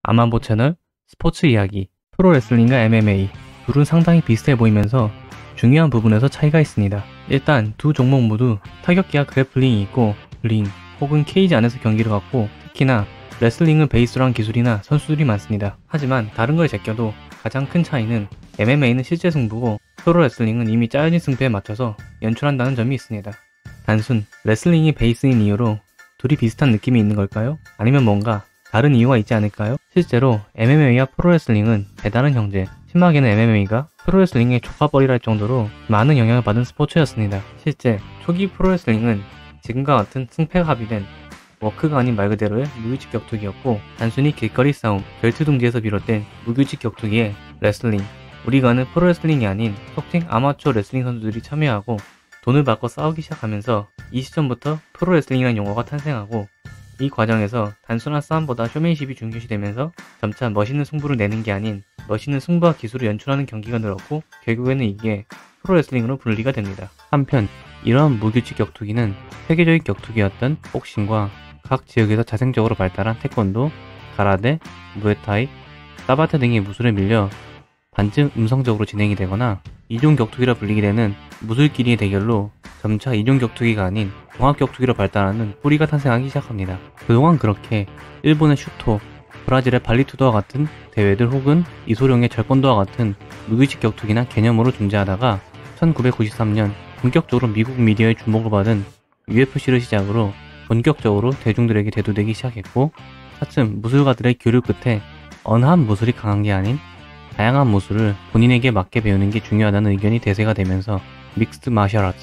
아만보 채널, 스포츠 이야기, 프로레슬링과 MMA 둘은 상당히 비슷해 보이면서 중요한 부분에서 차이가 있습니다. 일단 두 종목 모두 타격기와 그래플링이 있고 링 혹은 케이지 안에서 경기를 갖고 특히나 레슬링은 베이스로 한 기술이나 선수들이 많습니다. 하지만 다른 걸 제껴도 가장 큰 차이는 MMA는 실제 승부고 프로레슬링은 이미 짜여진 승부에 맞춰서 연출한다는 점이 있습니다. 단순 레슬링이 베이스인 이유로 둘이 비슷한 느낌이 있는 걸까요? 아니면 뭔가 다른 이유가 있지 않을까요? 실제로 MMA와 프로레슬링은 배다른 형제, 심하게는 MMA가 프로레슬링의 조카뻘이라 할 정도로 많은 영향을 받은 스포츠였습니다. 실제 초기 프로레슬링은 지금과 같은 승패가 합의된 워크가 아닌 말 그대로의 무규칙 격투기였고 단순히 길거리 싸움, 벨트 둥지에서 비롯된 무규칙 격투기에 레슬링, 우리가 아는 프로레슬링이 아닌 속칭 아마추어 레슬링 선수들이 참여하고 돈을 받고 싸우기 시작하면서 이 시점부터 프로레슬링이라는 용어가 탄생하고 이 과정에서 단순한 싸움보다 쇼맨십이 중요시되면서 점차 멋있는 승부를 내는 게 아닌 멋있는 승부와 기술을 연출하는 경기가 늘었고 결국에는 이게 프로레슬링으로 분리가 됩니다. 한편 이러한 무규칙 격투기는 세계적인 격투기였던 복싱과 각 지역에서 자생적으로 발달한 태권도, 가라데, 무에타이, 사바테 등의 무술에 밀려 반쯤 음성적으로 진행이 되거나 이종 격투기라 불리게 되는 무술끼리의 대결로 점차 이종 격투기가 아닌 종합 격투기로 발달하는 뿌리가 탄생하기 시작합니다. 그동안 그렇게 일본의 슈토, 브라질의 발리투도와 같은 대회들 혹은 이소룡의 절권도와 같은 무규칙 격투기나 개념으로 존재하다가 1993년 본격적으로 미국 미디어의 주목을 받은 UFC를 시작으로 본격적으로 대중들에게 대두되기 시작했고 차츰 무술가들의 교류 끝에 어느 한 무술이 강한 게 아닌 다양한 무술을 본인에게 맞게 배우는 게 중요하다는 의견이 대세가 되면서 믹스드 마셜 아츠,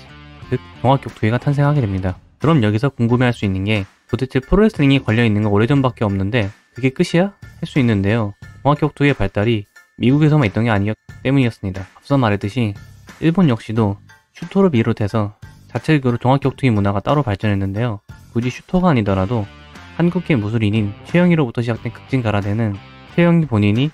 즉 종합격투기가 탄생하게 됩니다. 그럼 여기서 궁금해할 수 있는 게 도대체 프로레슬링이 걸려있는 건 오래전밖에 없는데 그게 끝이야? 할 수 있는데요. 종합격투기의 발달이 미국에서만 있던 게 아니었기 때문이었습니다. 앞서 말했듯이 일본 역시도 슈토를 비롯해서 자체적으로 종합격투기 문화가 따로 발전했는데요. 굳이 슈토가 아니더라도 한국계 무술인인 최영희로부터 시작된 극진 가라데는 최영희 본인이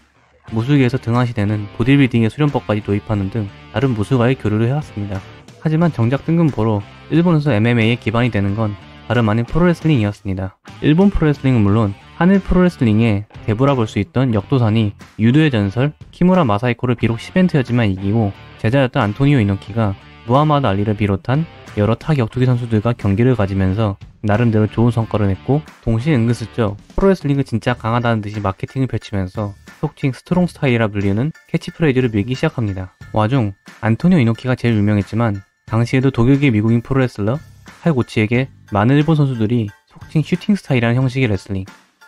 무술계에서 등한시 되는 보디빌딩의 수련법까지 도입하는 등 다른 무술과의 교류를 해왔습니다. 하지만 정작 뜬금포로 일본에서 MMA의 기반이 되는 건 다름 아닌 프로레슬링이었습니다. 일본 프로레슬링은 물론 한일 프로레슬링의 대부라 볼 수 있던 역도산이 유도의 전설 키무라 마사히코를 비록 시벤트였지만 이기고 제자였던 안토니오 이노키가 무하마드 알리를 비롯한 여러 타 격투기 선수들과 경기를 가지면서 나름대로 좋은 성과를 냈고 동시에 은근슬쩍 프로레슬링은 진짜 강하다는 듯이 마케팅을 펼치면서 속칭 스트롱 스타일이라 불리는 캐치프레이즈를 밀기 시작합니다. 와중 안토니오 이노키가 제일 유명했지만 당시에도 독일계 미국인 프로레슬러 칼고치에게 많은 일본 선수들이 속칭 슈팅 스타일이라는 형식의 레슬링,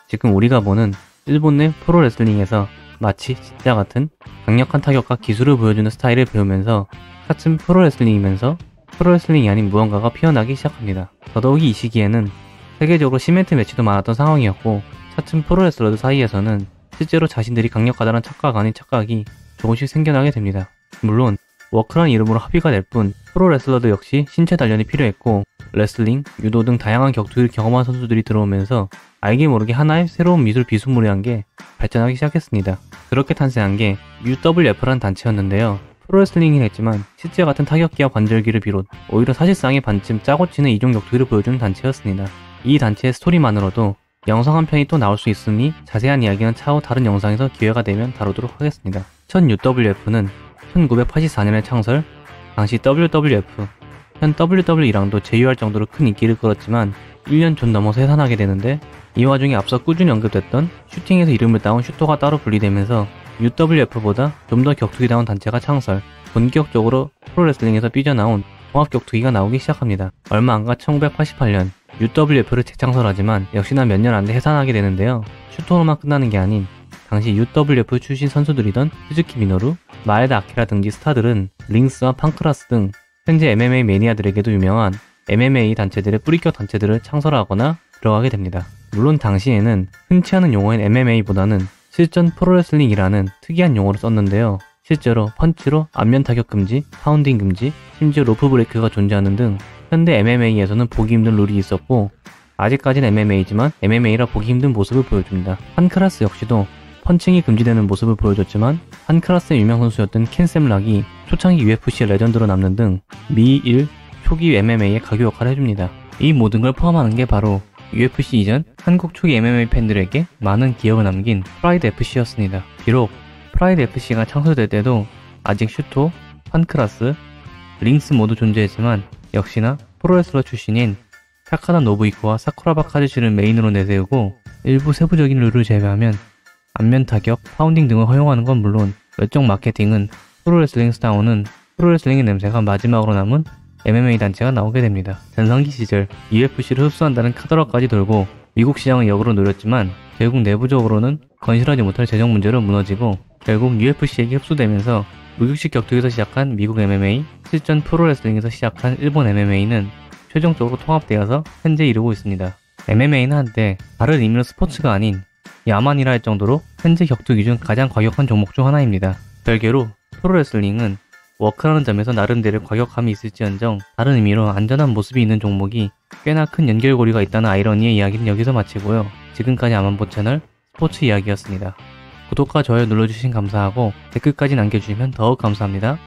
지금 우리가 보는 일본 내 프로레슬링에서 마치 진짜 같은 강력한 타격과 기술을 보여주는 스타일을 배우면서 차츰 프로레슬링이면서 프로레슬링이 아닌 무언가가 피어나기 시작합니다. 더더욱이 이 시기에는 세계적으로 시멘트 매치도 많았던 상황이었고 차츰 프로레슬러들 사이에서는 실제로 자신들이 강력하다는 착각 아닌 착각이 조금씩 생겨나게 됩니다. 물론 워크라는 이름으로 합의가 될 뿐 프로레슬러들 역시 신체 단련이 필요했고 레슬링, 유도 등 다양한 격투기를 경험한 선수들이 들어오면서 알게 모르게 하나의 새로운 미술 비스무리한 게 발전하기 시작했습니다. 그렇게 탄생한 게 UWF라는 단체였는데요. 프로레슬링이긴 했지만 실제 같은 타격기와 관절기를 비롯 오히려 사실상의 반쯤 짜고 치는 이종 격투기를 보여주는 단체였습니다. 이 단체의 스토리만으로도 영상 한 편이 또 나올 수 있으니 자세한 이야기는 차후 다른 영상에서 기회가 되면 다루도록 하겠습니다. 첫 UWF는 1984년에 창설, 당시 WWF, 현 WWE랑도 제휴할 정도로 큰 인기를 끌었지만 1년 좀 넘어서 해산하게 되는데 이 와중에 앞서 꾸준히 언급됐던 슈팅에서 이름을 따온 슈토가 따로 분리되면서 UWF보다 좀 더 격투기다운 단체가 창설, 본격적으로 프로레슬링에서 삐져나온 종합격투기가 나오기 시작합니다. 얼마 안가 1988년 UWF를 재창설하지만 역시나 몇 년 안돼 해산하게 되는데요. 슈토로만 끝나는 게 아닌 당시 UWF 출신 선수들이던 스즈키 미노루, 마에다 아키라 등지 스타들은 링스와 판크라스 등 현재 MMA 매니아들에게도 유명한 MMA 단체들의 뿌리격 단체들을 창설하거나 들어가게 됩니다. 물론 당시에는 흔치 않은 용어인 MMA보다는 실전 프로레슬링이라는 특이한 용어를 썼는데요. 실제로 펀치로 안면 타격 금지, 파운딩 금지, 심지어 로프 브레이크가 존재하는 등 현대 MMA에서는 보기 힘든 룰이 있었고 아직까진 MMA지만 MMA라 보기 힘든 모습을 보여줍니다. 판크라스 역시도 펀칭이 금지되는 모습을 보여줬지만 판크라스의 유명 선수였던 켄 샘락이 초창기 UFC 레전드로 남는 등 미1 초기 MMA의 가교 역할을 해줍니다. 이 모든 걸 포함하는 게 바로 UFC 이전 한국 초기 MMA 팬들에게 많은 기억을 남긴 프라이드 FC였습니다. 비록 프라이드 FC가 창설될 때도 아직 슈토, 판크라스, 링스 모두 존재했지만 역시나 프로레슬러 출신인 타카다 노부이코와 사쿠라바 카즈시를 메인으로 내세우고 일부 세부적인 룰을 제외하면 안면 타격, 파운딩 등을 허용하는 건 물론 외적 마케팅은 프로레슬링 스타운은 프로레슬링의 냄새가 마지막으로 남은 MMA 단체가 나오게 됩니다. 전성기 시절 UFC를 흡수한다는 카더라까지 돌고 미국 시장을 역으로 노렸지만 결국 내부적으로는 건실하지 못할 재정 문제로 무너지고 결국 UFC에게 흡수되면서 무격식 격투기에서 시작한 미국 MMA, 실전 프로레슬링에서 시작한 일본 MMA는 최종적으로 통합되어서 현재 이르고 있습니다. MMA는 한때 다른 의미로 스포츠가 아닌 야만이라 할 정도로 현재 격투기 중 가장 과격한 종목 중 하나입니다. 별개로 프로레슬링은 워크라는 점에서 나름대로 과격함이 있을지언정 다른 의미로 안전한 모습이 있는 종목이 꽤나 큰 연결고리가 있다는 아이러니의 이야기는 여기서 마치고요. 지금까지 아만보 채널 스포츠 이야기였습니다. 구독과 좋아요 눌러주신 감사하고 댓글까지 남겨주시면 더욱 감사합니다.